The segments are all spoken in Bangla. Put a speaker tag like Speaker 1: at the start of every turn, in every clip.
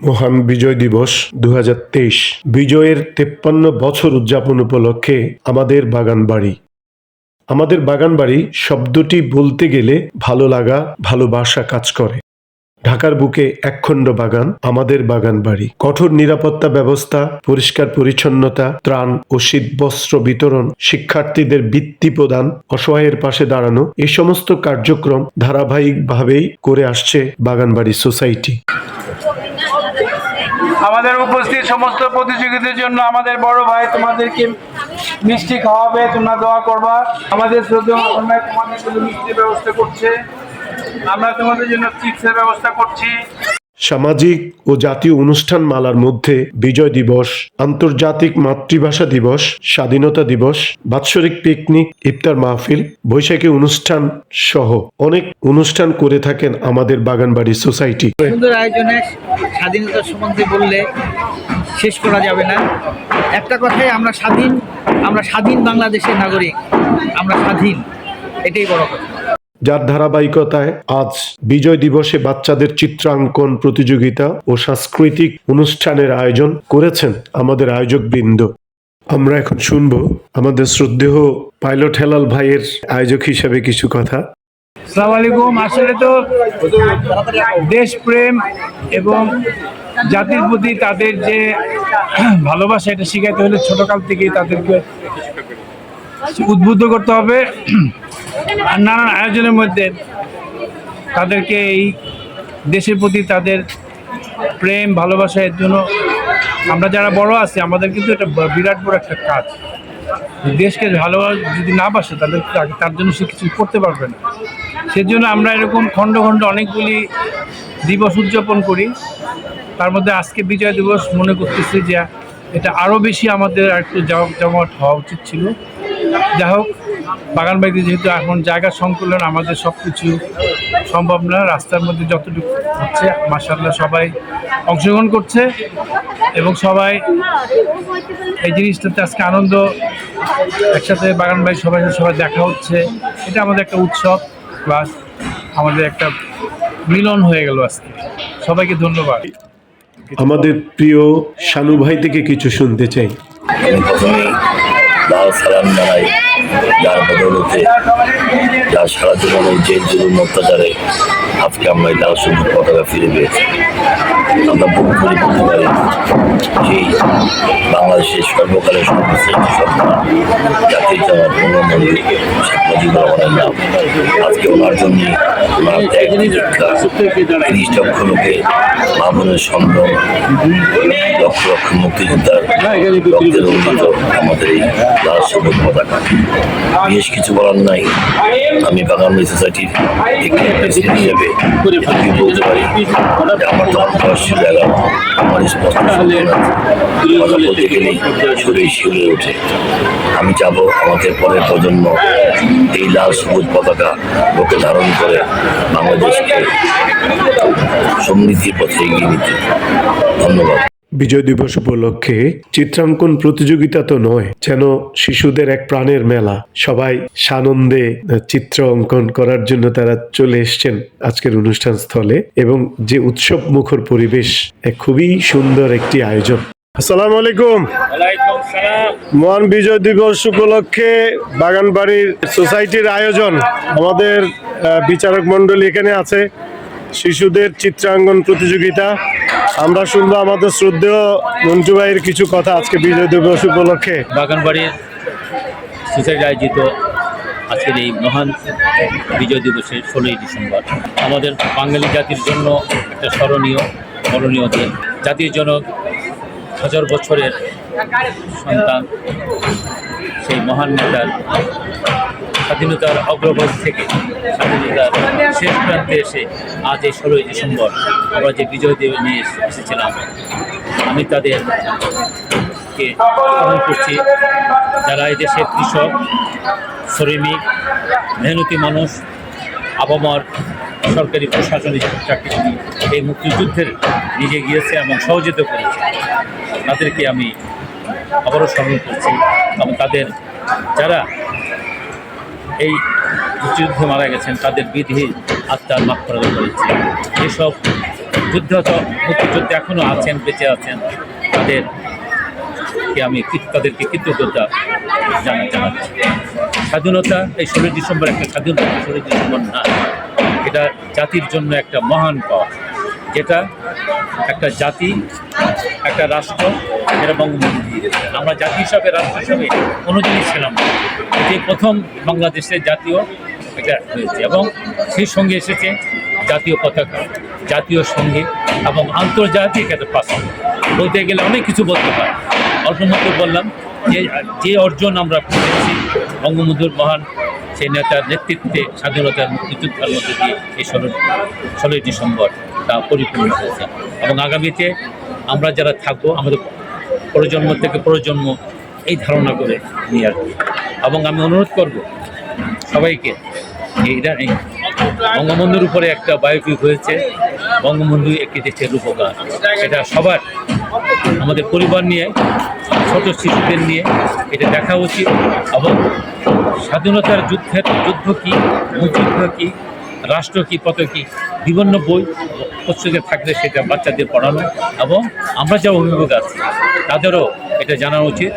Speaker 1: মহান বিজয় দিবস ২০২৩ বিজয়ের ৫৩ বছর উদযাপন উপলক্ষে আমাদের বাগানবাড়ি শব্দটি বলতে গেলে ভালো লাগা, ভালোবাসা কাজ করে। ঢাকার বুকে একখণ্ড বাগান আমাদের বাগানবাড়ি। কঠোর নিরাপত্তা ব্যবস্থা, পরিষ্কার পরিচ্ছন্নতা, ত্রাণ ও শীতবস্ত্র বিতরণ, শিক্ষার্থীদের বৃত্তি প্রদান, অসহায়ের পাশে দাঁড়ানো, এই সমস্ত কার্যক্রম ধারাবাহিকভাবেই করে আসছে বাগানবাড়ি সোসাইটি।
Speaker 2: আমাদের উপস্থিত সমস্ত প্রতিযোগীদের জন্য আমাদের বড় ভাই তোমাদেরকে মিষ্টি খাওয়াবে, তোমরা দোয়া করবা। আমাদের শ্রদ্ধেয় তোমাদের জন্য মিষ্টির ব্যবস্থা করছে, আমরা তোমাদের জন্য চিপসের ব্যবস্থা করছি।
Speaker 1: সামাজিক ও জাতীয় অনুষ্ঠান মালার মধ্যে বিজয় দিবস, আন্তর্জাতিক মাতৃভাষা দিবস, স্বাধীনতা দিবস, বাৎসরিক পিকনিক, ইফতার মাহফিল, বৈশাখী অনুষ্ঠান সহ অনেক অনুষ্ঠান করে থাকেন আমাদের বাগানবাড়ি সোসাইটি।
Speaker 3: সুন্দর আয়োজনে স্বাধীনতার সম্বন্ধে বললে শেষ করা যাবে না। একটা কথাই, আমরা স্বাধীন বাংলাদেশের নাগরিক, আমরা স্বাধীন, এটাই বড় কথা।
Speaker 1: যার ধারাবাহিকতায় আজ বিজয় দিবসে বাচ্চাদের চিত্রাঙ্কন প্রতিযোগিতা ও সাংস্কৃতিক অনুষ্ঠানের আয়োজন করেছেন আমাদের আয়োজকবৃন্দ। আমরা এখন শুনবো আমাদের শ্রদ্ধেয় পাইলট হেলাল ভাইয়ের আয়োজক হিসেবে কিছু কথা।
Speaker 2: আসসালামু আলাইকুম। আসলে তো দেশপ্রেম এবং জাতির প্রতি তাদের যে ভালোবাসা, এটা শিখাইতে হলে ছোটকাল থেকেই তাদেরকে উদ্বুদ্ধ করতে হবে। আর নানান আয়োজনের মধ্যে তাদেরকে এই দেশের প্রতি তাদের প্রেম ভালোবাসা, এর জন্য আমরা যারা বড় আছি আমাদের কিন্তু এটা বিরাট বড় একটা কাজ। দেশকে ভালোবাসা যদি না বাসে তাহলে তার জন্য সে কিছু করতে পারবে না। সেজন্য আমরা এরকম খণ্ড খণ্ড অনেকগুলি দিবস উদযাপন করি। তার মধ্যে আজকে বিজয় দিবস মনে করতেছি যে এটা আরও বেশি আমাদের একটু জমাট হওয়া উচিত ছিল। যাই হোক, বাগানবাড়িতে যেহেতু এখন জায়গা সংকুলন, আমাদের সব কিছু সম্ভব না। রাস্তার মধ্যে যতটুকু হচ্ছে মাশাআল্লাহ সবাই অংশগ্রহণ করছে এবং সবাই এই জিনিসটাতে আজকে আনন্দ, একসাথে বাগানবাড়ি সবাই দেখা হচ্ছে। এটা আমাদের একটা উৎসব প্লাস আমাদের একটা মিলন হয়ে গেল আজকে। সবাইকে ধন্যবাদ।
Speaker 1: আমাদের প্রিয় শানু ভাই থেকে কিছু শুনতে চাই।
Speaker 4: আমি প্রথমেই লাল সালাম জানাই, যার বদৌলতে, যার সারা জীবনের জেল জুলুম অত্যাচারে আজকে আমরা এই লাল সবুজ পতাকা ফিরে পেয়েছি। আমরা বুক করে বলতে পারি সেই বাংলাদেশের সর্বকালের সর্বশ্রেষ্ঠ সরকার জাতির জনক বঙ্গবন্ধু শেখ মুজিবুর রহমানের নাম। আজকে ওনার জন্য ওনার ত্যাগ দীক্ষা, ৩০ লক্ষ লোকে মা বোনের সংগ্রাম, লক্ষ লক্ষ মুক্তিযোদ্ধার রক্তের অর্জিত আমাদের এই লাল সবুজ পতাকা। বিশেষ কিছু বলার নাই। আমি বাগানবাড়ি সোসাইটির একটি প্রেসিডেন্ট হিসেবে আমি বলতে পারি যে আমার তখন বয়স ছিল 11। আমার স্পষ্ট কথা বলতে গেলেই শরীর শিউরে ওঠে। আমি চাবো আমাদের পরের প্রজন্ম এই লাল সবুজ পতাকা বুকে ধারণ করে বাংলাদেশকে সমৃদ্ধির পথে এগিয়ে নিতে। ধন্যবাদ।
Speaker 1: বিজয় দিবস উপলক্ষে চিত্রাঙ্কন প্রতিযোগিতা তো নয়, যেন শিশুদের এক প্রাণের মেলা। সবাই সানন্দে চিত্র অঙ্কন করার জন্য তারা চলে এসছেন আজকের অনুষ্ঠান স্থলে, এবং যে উৎসব মুখর পরিবেশ, খুবই সুন্দর একটি আয়োজন। আসসালামু আলাইকুম। মহান বিজয় দিবস উপলক্ষে বাগানবাড়ির সোসাইটির আয়োজন, আমাদের বিচারক মণ্ডলী এখানে আছে। শিশুদের চিত্রাঙ্কন প্রতিযোগিতা, আমরা শুনবো আমাদের শ্রদ্ধেয় মঞ্জু ভাইয়ের কিছু কথা আজকে বিজয় দিবস উপলক্ষে।
Speaker 5: বাগানবাড়ির সোসাইটি আয়োজিত আজকের এই মহান বিজয় দিবসের 16ই ডিসেম্বর আমাদের বাঙালি জাতির জন্য একটা স্মরণীয় দিন। জাতির জনক, হাজার বছরের সন্তান সেই মহান নেতার স্বাধীনতার অগ্রগতি থেকে স্বাধীনতার শেষ প্রান্তে এসে আজ এই 16ই ডিসেম্বর আমরা যে বিজয় দিবস নিয়ে এসেছিলাম, আমি তাদেরকে স্মরণ করছি যারা এই দেশের কৃষক, শ্রমিক, মেহনতি মানুষ, আবহাওয়ার সরকারি প্রশাসনিক চাকরিজীবী এই মুক্তিযুদ্ধের নিজে গিয়েছে এবং সহযোগিতা করেছে। তাদেরকে আমি আবারও স্মরণ করছি এবং তাদের যারা এই মুক্তিযুদ্ধে মারা গেছেন তাদের বিধি আত্মার মাগফিরাত করেছি। এসব মুক্তিযুদ্ধে এখনও আছেন, বেঁচে আছেন, তাদেরকে কৃতজ্ঞতা জানাচ্ছি। স্বাধীনতা এই 16 ডিসেম্বর একটা স্বাধীনতা 16 ডিসেম্বর না, এটা জাতির জন্য একটা মহান পাওয়া, যেটা একটা জাতি, একটা রাষ্ট্র, যেটা বঙ্গবন্ধু দিয়ে গেছে। আমরা জাতি হিসাবে, রাষ্ট্র হিসাবে কোনো জিনিস ছিলাম না, এটি প্রথম বাংলাদেশের জাতীয় এটা হয়েছে, এবং সেই সঙ্গে এসেছে জাতীয় পতাকা, জাতীয় সঙ্গীত এবং আন্তর্জাতিক একটা পাশে। বলতে গেলে অনেক কিছু বলতে হয়, অল্প মাত্র বললাম যে অর্জন আমরা পেয়েছি বঙ্গবন্ধুর মহান সেই নেতার নেতৃত্বে স্বাধীনতার মুক্তিযুদ্ধের মধ্যে দিয়ে এই 16 ডিসেম্বর তা পরিপূর্ণ হয়েছে। এবং আগামীতে আমরা যারা থাকবো, আমাদের প্রজন্ম থেকে প্রজন্ম এই ধারণা করে নিয়ে আসবো। এবং আমি অনুরোধ করব সবাইকে, এই বঙ্গবন্ধুর উপরে একটা বায়োপিক হয়েছে, বঙ্গবন্ধু একটি দেশের রূপকার, এটা সবার, আমাদের পরিবার নিয়ে, ছোট শিশুদের নিয়ে এটা দেখা উচিত। এবং স্বাধীনতার যুদ্ধ কী, মুক্তিযুদ্ধ কী, রাষ্ট্র কী, কত কী, বিভিন্ন বই পুস্তকে থাকলে সেটা বাচ্চাদের পড়ানো, এবং আমরা যারা অভিভাবক আছি তাদেরও এটা জানা উচিত।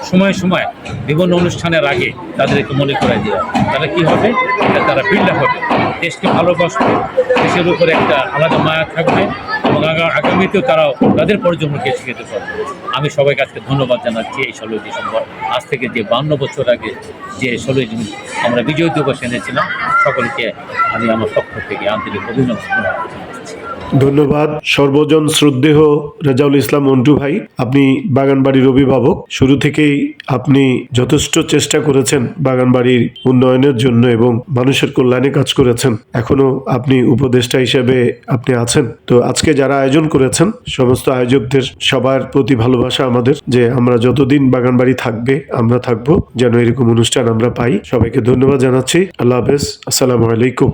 Speaker 5: সময় সময় বিভিন্ন অনুষ্ঠানের আগে তাদেরকে মনে করাই দেওয়া, তাহলে কী হবে, এটা তারা বিল্ড হবে, দেশকে ভালোবাসবে, দেশের উপরে একটা আলাদা মায়া থাকবে, এবং আগামীতেও তারাও তাদের প্রজন্মকে শিখাতে পারবে। আমি সবাইকে আজকে ধন্যবাদ জানাচ্ছি। এই 16 ডিসেম্বর আজ থেকে যে 52 বছর আগে যে 16 জুন আমরা বিজয় দিবস এনেছিলাম, সকলকে আমি আমার পক্ষ থেকে আন্তরিক অভিনন্দন জানাচ্ছি।
Speaker 1: ধন্যবাদ সর্বজন শ্রদ্ধেয় রেজাউল ইসলাম মন্টু ভাই। আপনি বাগানবাড়ির অভিভাবক, শুরু থেকেই আপনি যথেষ্ট চেষ্টা করেছেন বাগানবাড়ির উন্নয়নের জন্য এবং মানুষের কল্যাণে কাজ করেছেন। এখনো আপনি উপদেষ্টা হিসেবে আপনি আছেন। তো আজকে যারা আয়োজন করেছেন সমস্ত আয়োজকদের সবার প্রতি ভালোবাসা আমাদের, যে আমরা যতদিন বাগানবাড়ি থাকবে আমরা থাকবো, যেন এরকম অনুষ্ঠান আমরা পাই। সবাইকে ধন্যবাদ জানাচ্ছি। আল্লাহ হাফেজ, আসসালামু আলাইকুম।